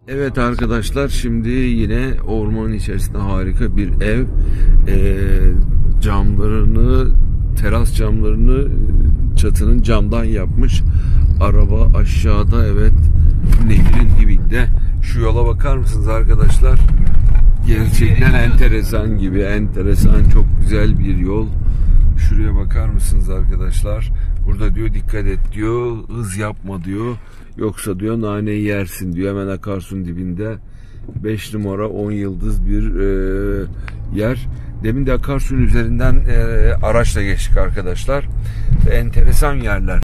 Evet arkadaşlar, şimdi yine ormanın içerisinde harika bir ev. Camlarını, teras camlarını çatının camdan yapmış. Araba aşağıda, evet, nehrin dibinde. Şu yola bakar mısınız arkadaşlar? Gerçekten enteresan gibi, enteresan, çok güzel bir yol. Şuraya bakar mısınız arkadaşlar? Burada diyor dikkat et diyor, hız yapma diyor. Yoksa diyor naneyi yersin diyor. Hemen akarsunun dibinde 5 numara 10 yıldız bir yer. Demin de akarsuyun üzerinden araçla geçtik arkadaşlar. Enteresan yerler.